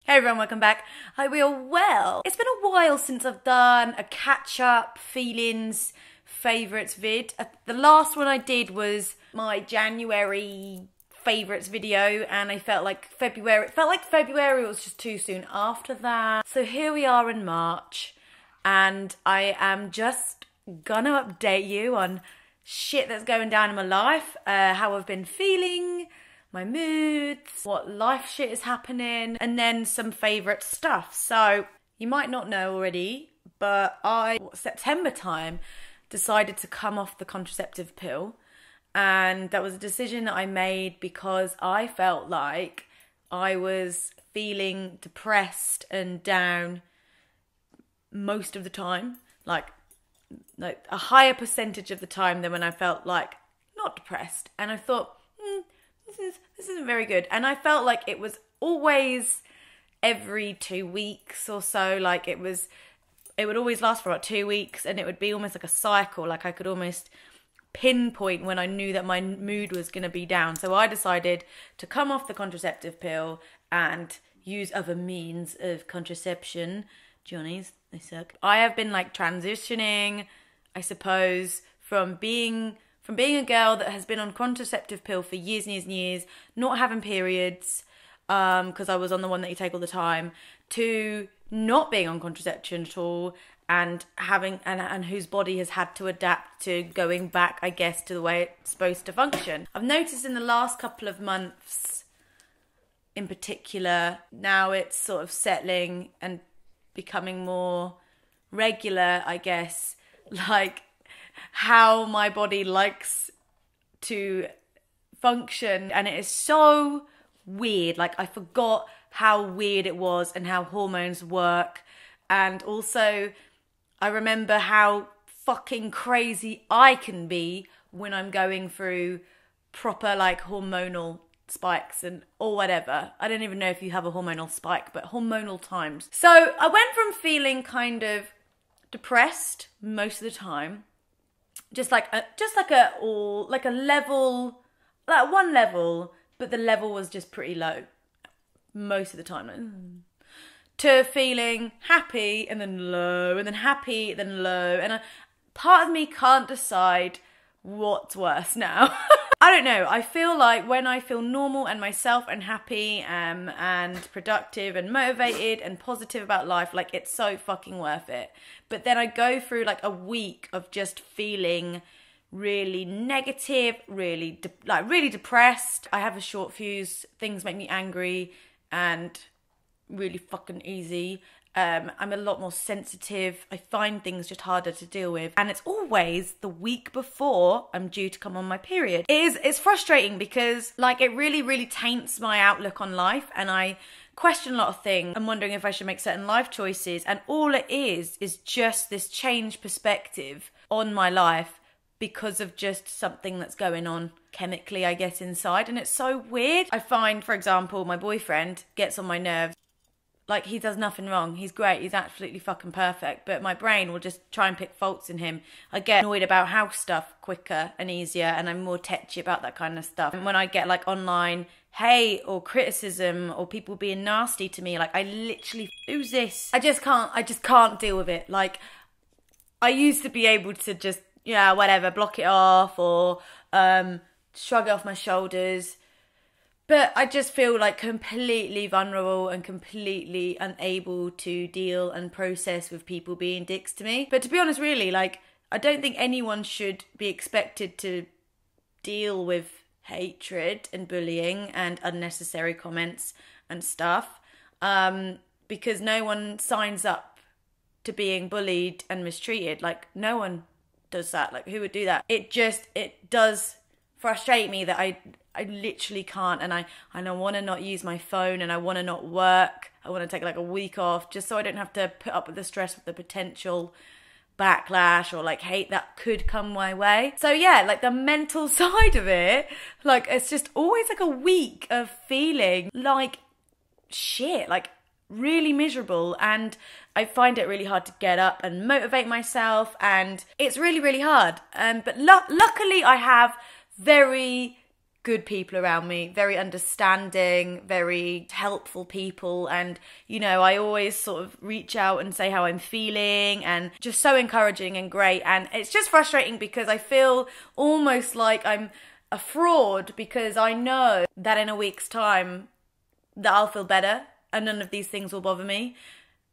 Hey everyone, welcome back. Hope we are well. It's been a while since I've done a catch-up, feelings, favourites vid. The last one I did was my January favourites video, and I felt like February was just too soon after that. So here we are in March, and I am just gonna update you on shit that's going down in my life, how I've been feeling, my moods, what life shit is happening, and then some favourite stuff. So you might not know already, but September time, decided to come off the contraceptive pill. And that was a decision that I made because I felt like I was feeling depressed and down most of the time. Like a higher percentage of the time than when I felt like not depressed. And I thought, this isn't very good. And I felt like it was always every 2 weeks or so. Like it would always last for about 2 weeks, and it would be almost like a cycle. Like I could almost pinpoint when I knew that my mood was going to be down. So I decided to come off the contraceptive pill and use other means of contraception. Johnnies, they suck. I have been like transitioning, I suppose, from being a girl that has been on contraceptive pill for years and years and years, not having periods, because I was on the one that you take all the time, to not being on contraception at all, and having and whose body has had to adapt to going back, I guess, to the way it's supposed to function. I've noticed in the last couple of months, in particular, now it's sort of settling and becoming more regular, I guess, like how my body likes to function. And it is so weird. Like I forgot how weird it was and how hormones work. And also I remember how fucking crazy I can be when I'm going through proper like hormonal spikes or whatever. I don't even know if you have a hormonal spike, but hormonal times. So I went from feeling kind of depressed most of the time, just like one level, but the level was just pretty low most of the time. To feeling happy and then low, and then happy, then low. And part of me can't decide what's worse now. I don't know. I feel like when I feel normal and myself and happy and productive and motivated and positive about life, like it's so fucking worth it. But then I go through like a week of just feeling really negative, really depressed. I have a short fuse. Things make me angry and really fucking easy. I'm a lot more sensitive. I find things just harder to deal with. And it's always the week before I'm due to come on my period. It's frustrating because like it really, really taints my outlook on life, and I question a lot of things. I'm wondering if I should make certain life choices, and all it is just this changed perspective on my life because of just something that's going on chemically, I guess, inside. And it's so weird. I find, for example, my boyfriend gets on my nerves. Like, he does nothing wrong. He's great. He's absolutely fucking perfect. But my brain will just try and pick faults in him. I get annoyed about house stuff quicker and easier, and I'm more tetchy about that kind of stuff. And when I get, like, online hate or criticism or people being nasty to me, like, I literally, who's this? I just can't deal with it. Like, I used to be able to just, yeah, whatever, block it off or shrug it off my shoulders. But I just feel like completely vulnerable and completely unable to deal and process with people being dicks to me. But to be honest, really, like, I don't think anyone should be expected to deal with hatred and bullying and unnecessary comments and stuff, because no one signs up to being bullied and mistreated. Like, no one does that. Like, who would do that? It does frustrate me that I literally can't, and I want to not use my phone, and I want to not work. I want to take like a week off just so I don't have to put up with the stress of the potential backlash or like hate that could come my way. So yeah, like the mental side of it, like it's just always like a week of feeling like shit, like really miserable, and I find it really hard to get up and motivate myself, and it's really, really hard. But luckily I have very good people around me, very understanding, very helpful people. And, you know, I always sort of reach out and say how I'm feeling, and just so encouraging and great. And it's just frustrating because I feel almost like I'm a fraud, because I know that in a week's time that I'll feel better and none of these things will bother me.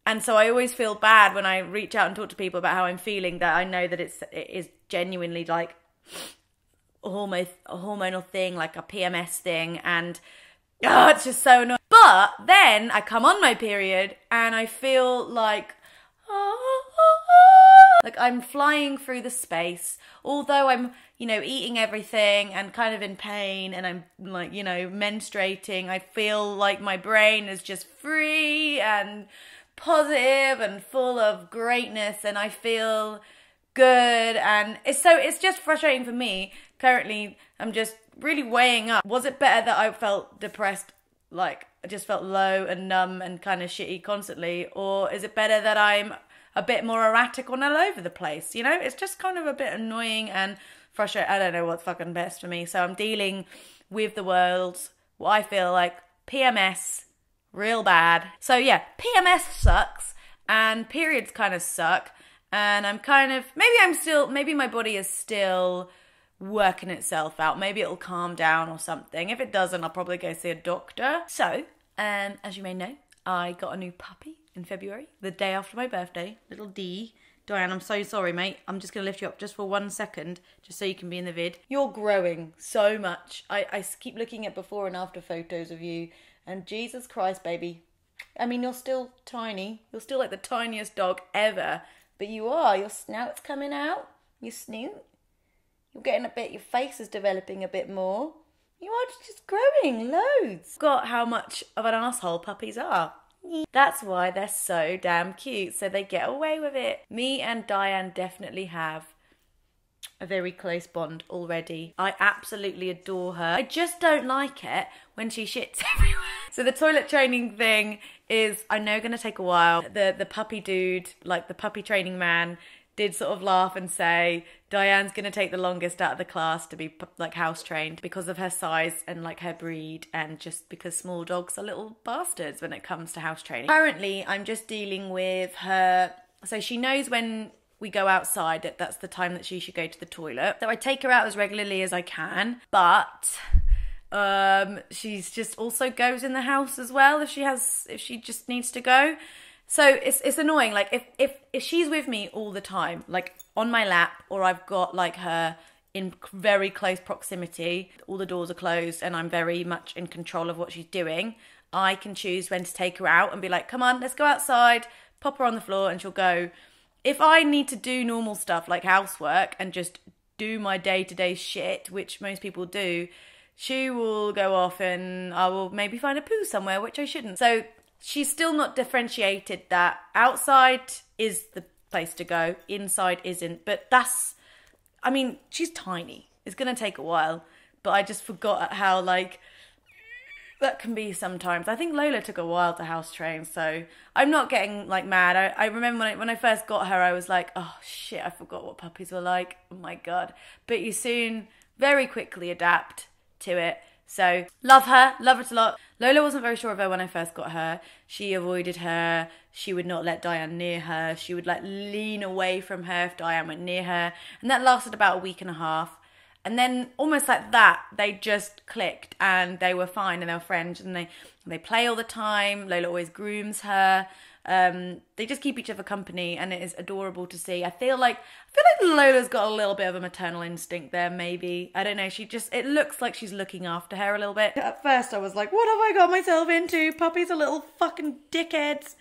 And so I always feel bad when I reach out and talk to people about how I'm feeling, that I know that it is genuinely like a hormonal thing, like a PMS thing, and it's just so annoying. But then I come on my period and I feel like I'm flying through the space, although I'm, you know, eating everything and kind of in pain, and I'm like, you know, menstruating. I feel like my brain is just free and positive and full of greatness, and I feel good. And it's just frustrating for me. Currently, I'm just really weighing up. Was it better that I felt depressed, like I just felt low and numb and kind of shitty constantly, or is it better that I'm a bit more erratic and all over the place? You know, it's just kind of a bit annoying and frustrating. I don't know what's fucking best for me. So I'm dealing with the world, what I feel like PMS, real bad. So yeah, PMS sucks and periods kind of suck. And I'm kind of, maybe my body is still working itself out. Maybe it'll calm down or something. If it doesn't, I'll probably go see a doctor. So, as you may know, I got a new puppy in February, the day after my birthday, little D. Diane, I'm so sorry, mate. I'm just going to lift you up just for 1 second, just so you can be in the vid. You're growing so much. I keep looking at before and after photos of you, and Jesus Christ, baby. I mean, you're still tiny. You're still like the tiniest dog ever. But you are. Your snout's coming out. Your snoot. You're getting a bit, your face is developing a bit more. You are just growing loads. Got how much of an asshole puppies are. That's why they're so damn cute. So they get away with it. Me and Diane definitely have a very close bond already. I absolutely adore her. I just don't like it when she shits everywhere. So the toilet training thing is, I know, going to take a while. The puppy dude, like the puppy training man, did sort of laugh and say, Diane's going to take the longest out of the class to be like house trained because of her size and like her breed, and just because small dogs are little bastards when it comes to house training. Currently, I'm just dealing with her. So she knows when we go outside that that's the time that she should go to the toilet. So I take her out as regularly as I can, but she's just also goes in the house as well if she just needs to go. So it's annoying. Like if she's with me all the time, like on my lap, or I've got like her in very close proximity, all the doors are closed and I'm very much in control of what she's doing, I can choose when to take her out and be like, come on, let's go outside, pop her on the floor and she'll go. If I need to do normal stuff like housework and just do my day-to-day shit, which most people do, she will go off and I will maybe find a poo somewhere, which I shouldn't. So she's still not differentiated that outside is the place to go, inside isn't. But that's, I mean, she's tiny. It's going to take a while. But I just forgot how, like, that can be sometimes. I think Lola took a while to house train, so I'm not getting, like, mad. I remember when I first got her, I was like, oh, shit, I forgot what puppies were like. Oh, my God. But you soon, very quickly adapt to it. So, love her a lot. Lola wasn't very sure of her when I first got her. She avoided her. She would not let Diane near her. She would, like, lean away from her if Diane went near her. And that lasted about a week and a half. And then, almost like that, they just clicked and they were fine and they were friends and they play all the time. Lola always grooms her. They just keep each other company and it is adorable to see. I feel like Lola's got a little bit of a maternal instinct there, maybe. I don't know, it looks like she's looking after her a little bit. At first I was like, what have I got myself into? Puppies are little fucking dickheads.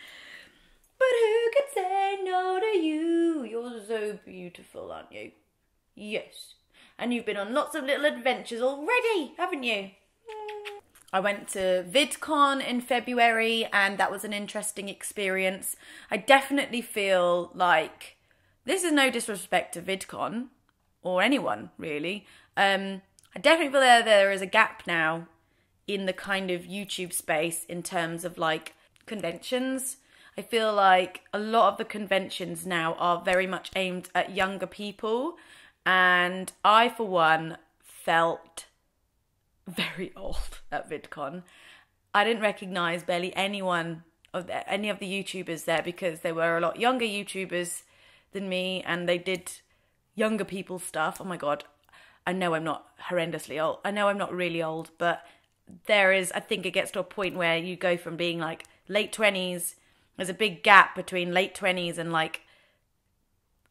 But who can say no to you? You're so beautiful, aren't you? Yes. And you've been on lots of little adventures already, haven't you? I went to VidCon in February and that was an interesting experience. I definitely feel like, this is no disrespect to VidCon or anyone really. I definitely feel there is a gap now in the kind of YouTube space in terms of like conventions. I feel like a lot of the conventions now are very much aimed at younger people. And I, for one, felt very old at VidCon. I didn't recognise barely anyone any of the YouTubers there, because there were a lot younger YouTubers than me, and they did younger people's stuff. Oh my God, I know I'm not horrendously old. I know I'm not really old, but I think it gets to a point where you go from being like late 20s. There's a big gap between late 20s and like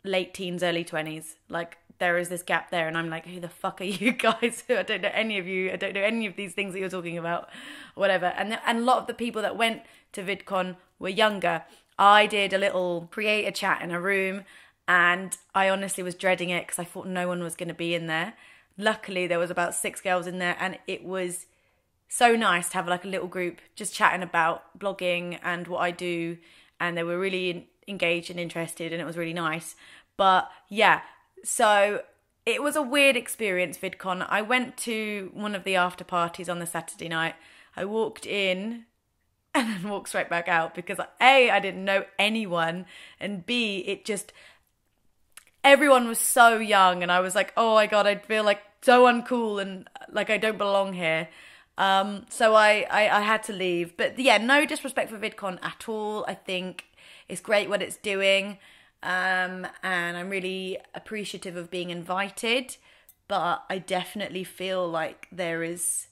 late teens, early 20s. Like there is this gap there, and I'm like, who the fuck are you guys? I don't know any of you. I don't know any of these things that you're talking about, whatever. And a lot of the people that went to VidCon were younger. I did a little creator chat in a room, and I honestly was dreading it because I thought no one was going to be in there. Luckily, there was about 6 girls in there, and it was so nice to have like a little group just chatting about blogging and what I do, and they were really engaged and interested, and it was really nice. But yeah, so it was a weird experience, VidCon. I went to one of the after parties on the Saturday night. I walked in and then walked straight back out because A, I didn't know anyone, and B, everyone was so young, and I was like, oh my God, I feel like so uncool and like I don't belong here. So I had to leave. But yeah, no disrespect for VidCon at all. I think it's great what it's doing. And I'm really appreciative of being invited. But I definitely feel like there is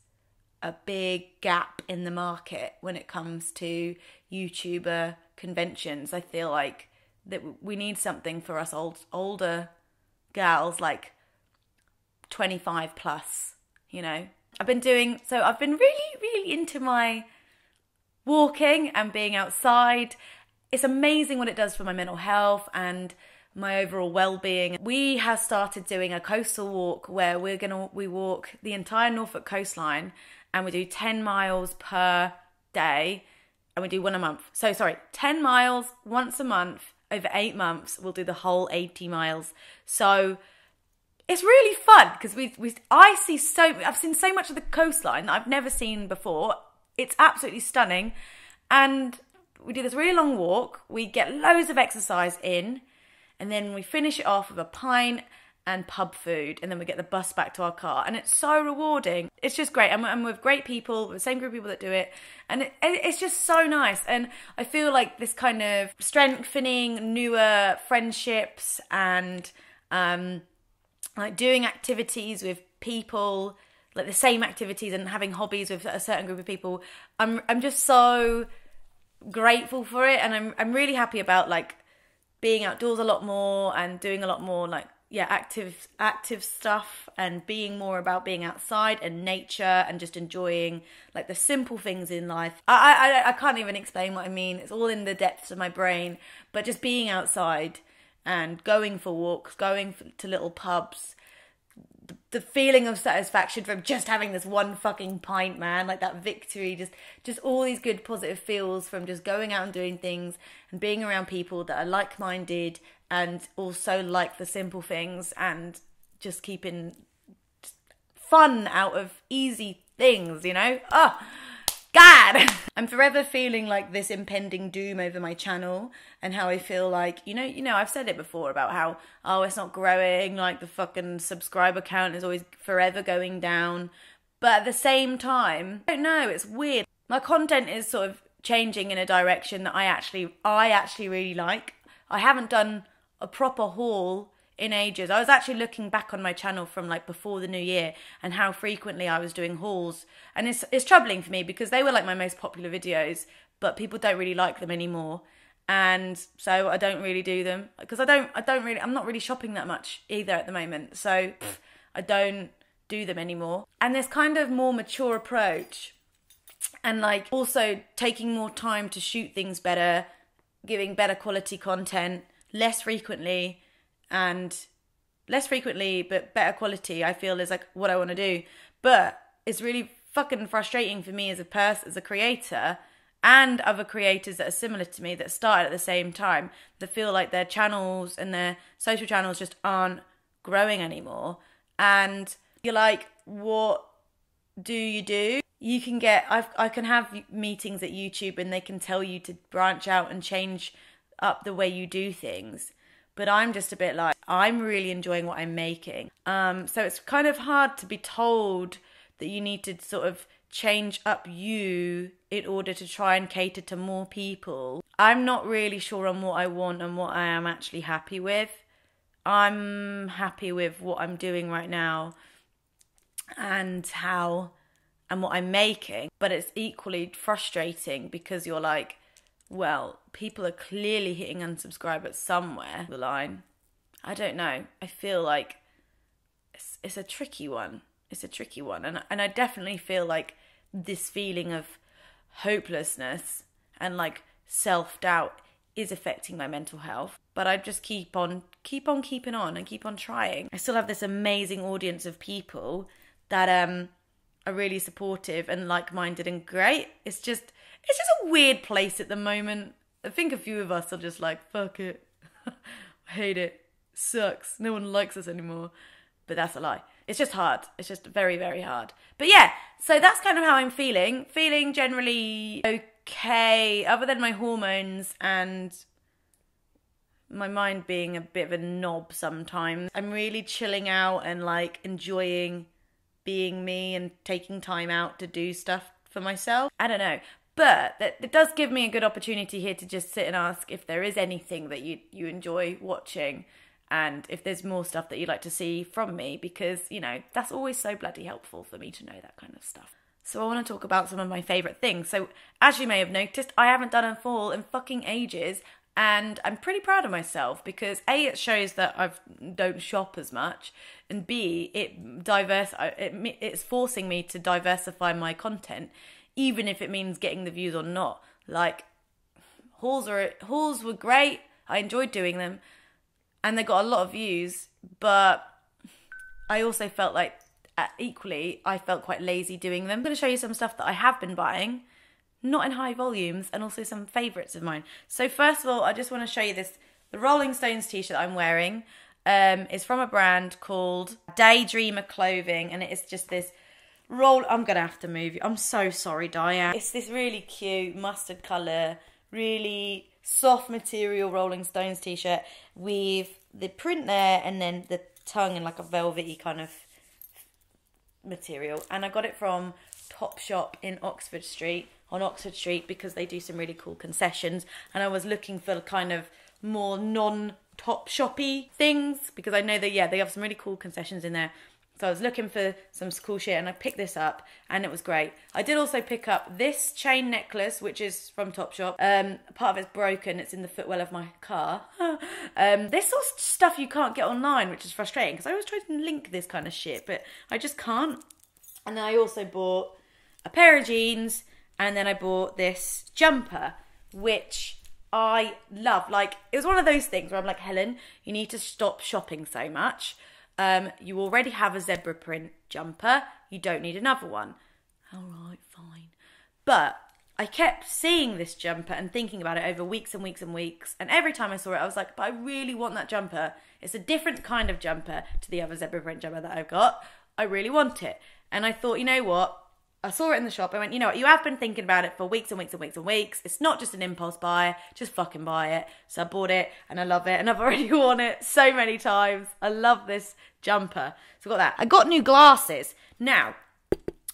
a big gap in the market when it comes to YouTuber conventions. I feel like that we need something for us older gals, like 25 plus, you know. I've been really, really into my walking and being outside. It's amazing what it does for my mental health and my overall well-being. We have started doing a coastal walk where we walk the entire Norfolk coastline, and we do 10 miles per day, and we do one a month. 10 miles once a month over 8 months. We'll do the whole 80 miles. So it's really fun because I've seen so much of the coastline that I've never seen before. It's absolutely stunning. And we do this really long walk. We get loads of exercise in, and then we finish it off with a pint and pub food, and then we get the bus back to our car. And it's so rewarding. It's just great. I'm with great people, the same group of people that do it. And it's just so nice. And I feel like this kind of strengthening newer friendships and like doing activities with people, like the same activities, and having hobbies with a certain group of people. I'm just so grateful for it, and I'm really happy about like being outdoors a lot more and doing a lot more like active stuff, and being more about being outside and nature and just enjoying like the simple things in life. I can't even explain what I mean. It's all in the depths of my brain, but just being outside and going for walks, going to little pubs, the feeling of satisfaction from just having this one fucking pint, man, like that victory, just all these good positive feels from just going out and doing things and being around people that are like-minded and also like the simple things, and just keeping fun out of easy things, you know? Oh, God! I'm forever feeling like this impending doom over my channel, and how I feel like, you know, I've said it before about how, oh, it's not growing, like the fucking subscriber count is always forever going down. But at the same time, I don't know, it's weird. My content is sort of changing in a direction that I actually really like. I haven't done a proper haul in ages. I was actually looking back on my channel from like before the new year and how frequently I was doing hauls, and it's troubling for me because they were like my most popular videos, but people don't really like them anymore, and so I don't really do them because I'm not really shopping that much either at the moment, so I don't do them anymore. And this kind of more mature approach, and like also taking more time to shoot things better, giving better quality content less frequently but better quality, I feel is like what I want to do. But it's really fucking frustrating for me as a creator, and other creators that are similar to me that started at the same time, that feel like their channels and their social channels just aren't growing anymore. And you're like, what do? You can I can have meetings at YouTube and they can tell you to branch out and change up the way you do things. But I'm just a bit like, I'm really enjoying what I'm making. So it's kind of hard to be told that you need to sort of change up you in order to try and cater to more people. I'm not really sure on what I want and what I am actually happy with. I'm happy with what I'm doing right now and what I'm making, but it's equally frustrating because you're like, well, people are clearly hitting unsubscribe at somewhere the line. I don't know. I feel like it's a tricky one. It's a tricky one. And I definitely feel like this feeling of hopelessness and like self-doubt is affecting my mental health. But I just keep on keeping on and keep on trying. I still have this amazing audience of people that are really supportive and like-minded and great. It's just a weird place at the moment. I think a few of us are just like, fuck it. I hate it. Sucks. No one likes us anymore. But that's a lie. It's just hard. It's just very, very hard. But yeah, so that's kind of how I'm feeling. Feeling generally okay, other than my hormones and my mind being a bit of a knob sometimes. I'm really chilling out and like enjoying being me and taking time out to do stuff for myself. I don't know. But it does give me a good opportunity here to just sit and ask if there is anything that you enjoy watching. And if there's more stuff that you'd like to see from me, because, you know, that's always so bloody helpful for me to know that kind of stuff. So I want to talk about some of my favourite things. So as you may have noticed, I haven't done a haul in fucking ages. And I'm pretty proud of myself because A, it shows that I don't shop as much. And B, it's forcing me to diversify my content, even if it means getting the views or not. Like, hauls were great. I enjoyed doing them. And they got a lot of views, but I also felt like, equally, I felt quite lazy doing them. I'm going to show you some stuff that I have been buying, not in high volumes, and also some favourites of mine. So first of all, I just want to show you the Rolling Stones t-shirt I'm wearing. Is from a brand called Daydreamer Clothing, and it is just this I'm going to have to move you. I'm so sorry, Diane. It's this really cute mustard colour, really soft material Rolling Stones t-shirt with the print there and then the tongue in like a velvety kind of material. And I got it from Topshop on Oxford Street because they do some really cool concessions, and I was looking for kind of more non-Topshop-y things because I know that, yeah, they have some really cool concessions in there. So I was looking for some cool shit and I picked this up and it was great. I did also pick up this chain necklace, which is from Topshop. Part of it's broken. It's in the footwell of my car. This sort of stuff you can't get online, which is frustrating because I always try to link this kind of shit, but I just can't. And then I also bought a pair of jeans, and then I bought this jumper, which I love. Like, it was one of those things where I'm like, Helen, you need to stop shopping so much. You already have a zebra print jumper. You don't need another one. All right, fine. But I kept seeing this jumper and thinking about it over weeks and weeks and weeks. And every time I saw it, I was like, but I really want that jumper. It's a different kind of jumper to the other zebra print jumper that I've got. I really want it. And I thought, you know what? I saw it in the shop. I went, you know what? You have been thinking about it for weeks and weeks and weeks and weeks. It's not just an impulse buy. Just fucking buy it. So I bought it and I love it. And I've already worn it so many times. I love this jumper. So I got that. I got new glasses. Now,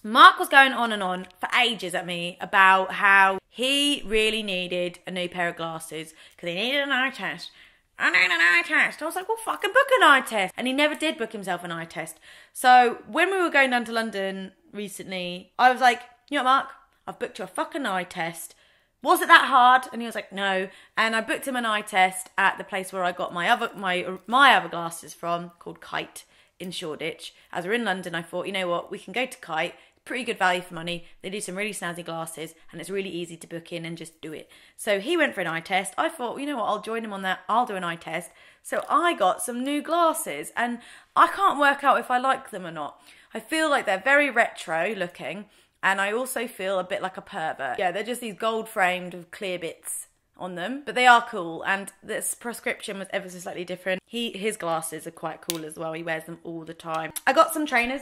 Mark was going on and on for ages at me about how he really needed a new pair of glasses because he needed an eye test. I need an eye test. I was like, well, fucking book an eye test. And he never did book himself an eye test. So when we were going down to London recently, I was like, you know what, Mark? I've booked you a fucking eye test. Was it that hard? And he was like, no. And I booked him an eye test at the place where I got my other glasses from, called Kite in Shoreditch. As we're in London, I thought, you know what? We can go to Kite. Pretty good value for money. They do some really snazzy glasses and it's really easy to book in and just do it. So he went for an eye test. I thought, you know what, I'll join him on that. I'll do an eye test. So I got some new glasses and I can't work out if I like them or not. I feel like they're very retro looking and I also feel a bit like a pervert. Yeah, they're just these gold framed with clear bits on them, but they are cool, and this prescription was ever so slightly different. His glasses are quite cool as well. He wears them all the time. I got some trainers.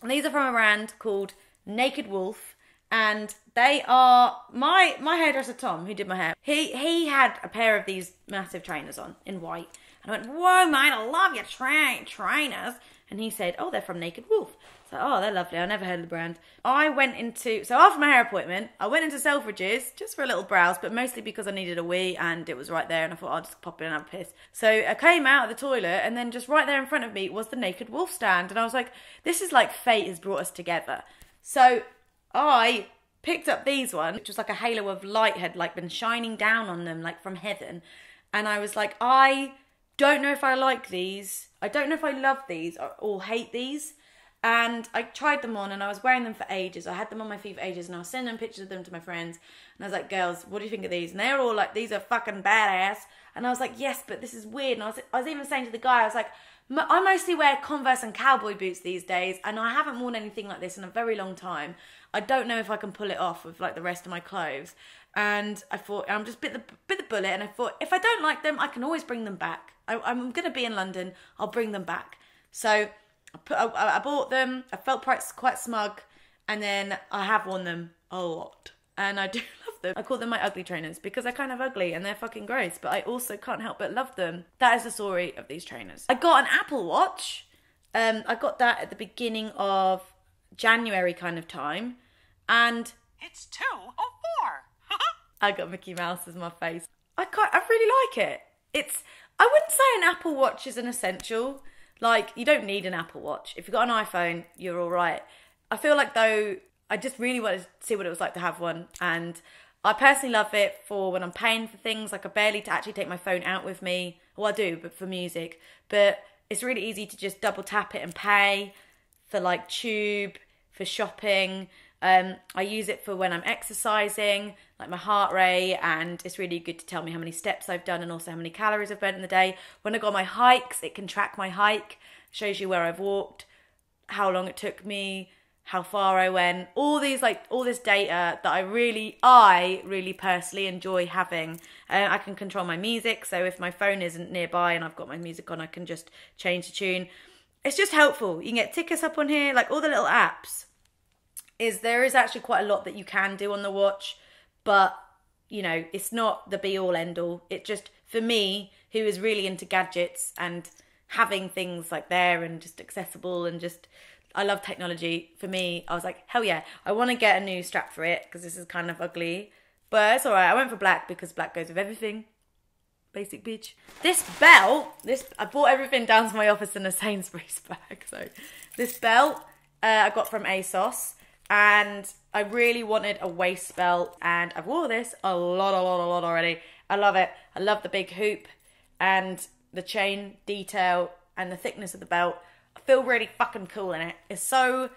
And these are from a brand called Naked Wolf, and they are my hairdresser Tom, who did my hair. He had a pair of these massive trainers on in white, and I went, "Whoa, mate, I love your trainers." And he said, "Oh, they're from Naked Wolf." So, oh, they're lovely. I never heard of the brand. So after my hair appointment, I went into Selfridges just for a little browse, but mostly because I needed a wee and it was right there and I thought I'll just pop in and have a piss. So I came out of the toilet and then just right there in front of me was the Naked Wolf stand. And I was like, this is like fate has brought us together. So I picked up these ones, which was like a halo of light had like been shining down on them like from heaven. And I was like, I don't know if I like these. I don't know if I love these or hate these. And I tried them on and I was wearing them for ages. I had them on my feet for ages and I was sending pictures of them to my friends. And I was like, girls, what do you think of these? And they're all like, these are fucking badass. And I was like, yes, but this is weird. And I was even saying to the guy, I was like, I mostly wear Converse and cowboy boots these days. And I haven't worn anything like this in a very long time. I don't know if I can pull it off with like the rest of my clothes. And I thought, I'm just bit the bullet. And I thought, if I don't like them, I can always bring them back. I'm going to be in London. I'll bring them back. So I bought them. I felt quite smug, and then I have worn them a lot, and I do love them. I call them my ugly trainers because they're kind of ugly and they're fucking gross, but I also can't help but love them. That is the story of these trainers. I got an Apple Watch. I got that at the beginning of January kind of time, and it's 2:04. I got Mickey Mouse as my face. I really like it. I wouldn't say an Apple Watch is an essential. Like, you don't need an Apple Watch. If you've got an iPhone, you're all right. I feel like, though, I just really wanted to see what it was like to have one. And I personally love it for when I'm paying for things. Like, I barely to actually take my phone out with me. Well, I do, but for music. But it's really easy to just double tap it and pay for, like, Tube, for shopping. I use it for when I'm exercising, like my heart rate, and it's really good to tell me how many steps I've done and also how many calories I've burnt in the day. When I go on my hikes, it can track my hike, shows you where I've walked, how long it took me, how far I went, all this data that I really personally enjoy having. I can control my music, so if my phone isn't nearby and I've got my music on, I can just change the tune. It's just helpful. You can get tickets up on here, like all the little apps. There is actually quite a lot that you can do on the watch, but, you know, it's not the be-all, end-all. It just, for me, who is really into gadgets and having things like there and just accessible and just, I love technology. For me, I was like, hell yeah, I want to get a new strap for it because this is kind of ugly, but it's all right. I went for black because black goes with everything. Basic bitch. This belt, I bought everything down to my office in a Sainsbury's bag. So this belt I got from ASOS. And I really wanted a waist belt, and I've worn this a lot already. I love it. I love the big hoop and the chain detail and the thickness of the belt. I feel really fucking cool in it. It's so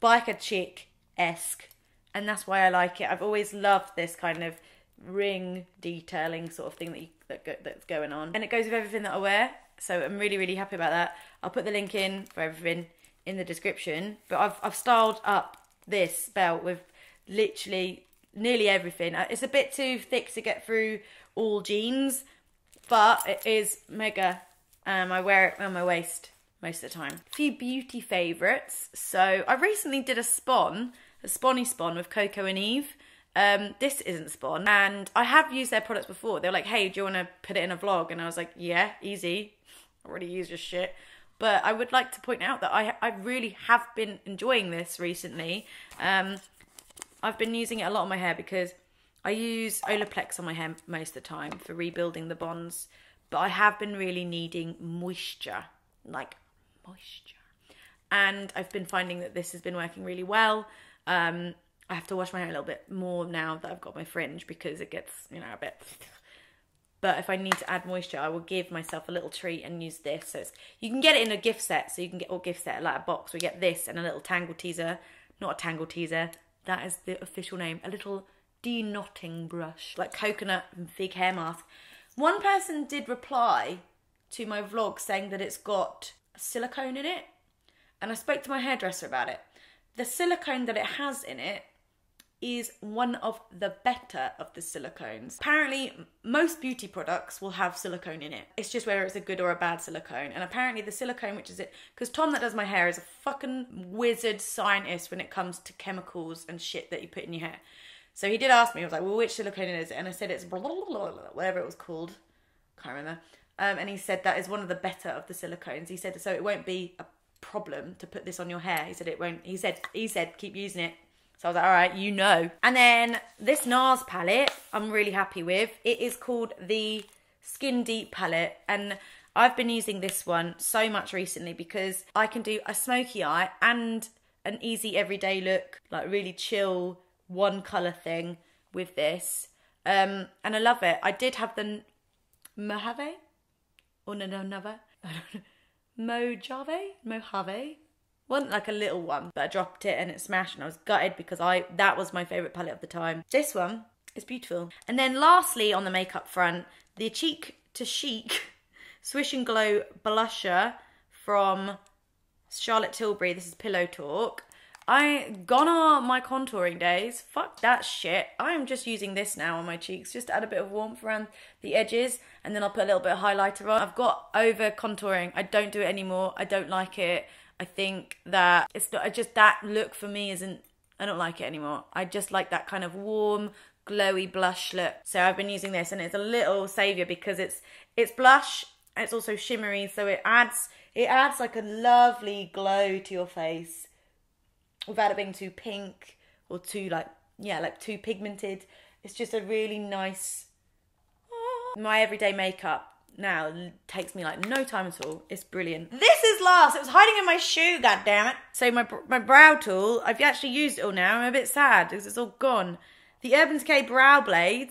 biker chic-esque, and that's why I like it. I've always loved this kind of ring detailing sort of thing that's going on, and it goes with everything that I wear. So I'm really happy about that. I'll put the link in for everything in the description. But I've styled up this belt with literally nearly everything. It's a bit too thick to get through all jeans, but it is mega. I wear it on my waist most of the time. A few beauty favourites. So I recently did a Sponny Spon with Coco and Eve. This isn't Spon, and I have used their products before. They were like, hey, do you want to put it in a vlog? And I was like, yeah, easy. I already use your shit. But I would like to point out that I really have been enjoying this recently. I've been using it a lot on my hair because I use Olaplex on my hair most of the time for rebuilding the bonds. But I have been really needing moisture, like moisture. And I've been finding that this has been working really well. I have to wash my hair a little bit more now that I've got my fringe because it gets, you know, a bit... But if I need to add moisture, I will give myself a little treat and use this. So you can get it in a gift set. So you can get a gift set, like a box. We get this and a little tangle teaser. Not a tangle teaser. That is the official name. A little de-knotting brush. Like coconut and fig hair mask. One person did reply to my vlog saying that it's got silicone in it. And I spoke to my hairdresser about it. The silicone that it has in it is one of the better of the silicones. Apparently, most beauty products will have silicone in it. It's just whether it's a good or a bad silicone. And apparently the silicone, which is it, because Tom that does my hair is a fucking wizard scientist when it comes to chemicals and shit that you put in your hair. So he did ask me, I was like, well, which silicone is it? And I said it's blah, blah, blah, blah, whatever it was called. Can't remember. And he said that is one of the better of the silicones. He said, so it won't be a problem to put this on your hair. He said it won't. He said keep using it. So I was like, all right, you know. And then this NARS palette, I'm really happy with. It is called the Skin Deep palette, and I've been using this one so much recently because I can do a smoky eye and an easy everyday look, like really chill one colour thing with this. And I love it. I did have the Mojave or Mojave. Wasn't like a little one, but I dropped it and it smashed and I was gutted because that was my favourite palette of the time. This one is beautiful. And then lastly on the makeup front, the Cheek to Chic Swish and Glow blusher from Charlotte Tilbury. This is Pillow Talk. Gone are my contouring days. Fuck that shit. I'm just using this now on my cheeks just to add a bit of warmth around the edges, and then I'll put a little bit of highlighter on. I've got over contouring. I don't do it anymore. I don't like it. I think that it's not just that look for me isn't, I don't like it anymore. I just like that kind of warm, glowy blush look. So I've been using this and it's a little saviour because it's blush, and it's also shimmery, so it adds like a lovely glow to your face without it being too pink or too like too pigmented. It's just a really nice, my everyday makeup now takes me like no time at all. It's brilliant. This is last. It was hiding in my shoe, god damn it. So my brow tool, I've actually used it all now. I'm a bit sad because it's all gone. The Urban Decay Brow Blade,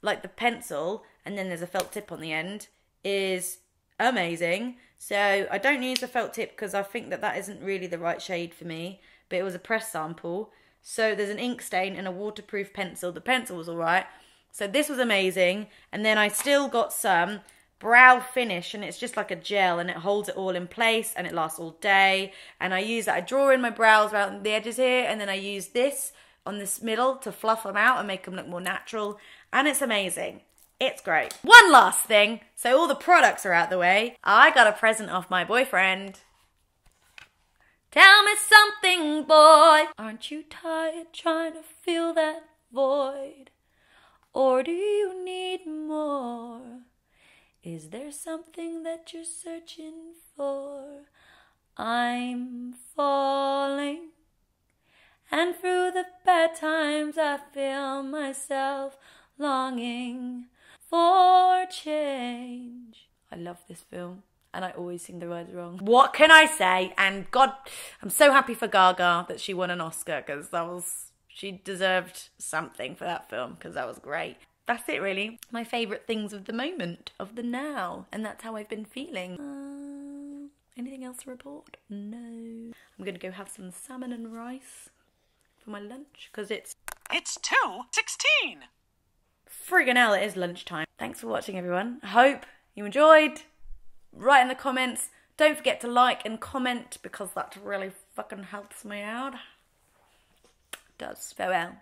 like the pencil, and then there's a felt tip on the end, is amazing. So I don't use the felt tip because I think that isn't really the right shade for me, but it was a press sample. So there's an ink stain and a waterproof pencil. The pencil was all right. So this was amazing. And then I still got some brow finish, and it's just like a gel and it holds it all in place and it lasts all day. And I use that. I draw in my brows around the edges here, and then I use this on this middle to fluff them out and make them look more natural. And it's amazing. It's great. One last thing. So all the products are out the way. I got a present off my boyfriend. Tell me something, boy. Aren't you tired trying to fill that void? Or do you need more? Is there something that you're searching for? I'm falling, and through the bad times I feel myself longing for change. I love this film, and I always sing the words wrong. What can I say? And God, I'm so happy for Gaga that she won an Oscar, because she deserved something for that film, because that was great. That's it, really. My favourite things of the moment, of the now, and that's how I've been feeling. Anything else to report? No. I'm going to go have some salmon and rice for my lunch, because it's 2:16. friggin' hell, it is lunchtime. Thanks for watching, everyone. I hope you enjoyed. Write in the comments. Don't forget to like and comment, because that really fucking helps me out. It does. Farewell.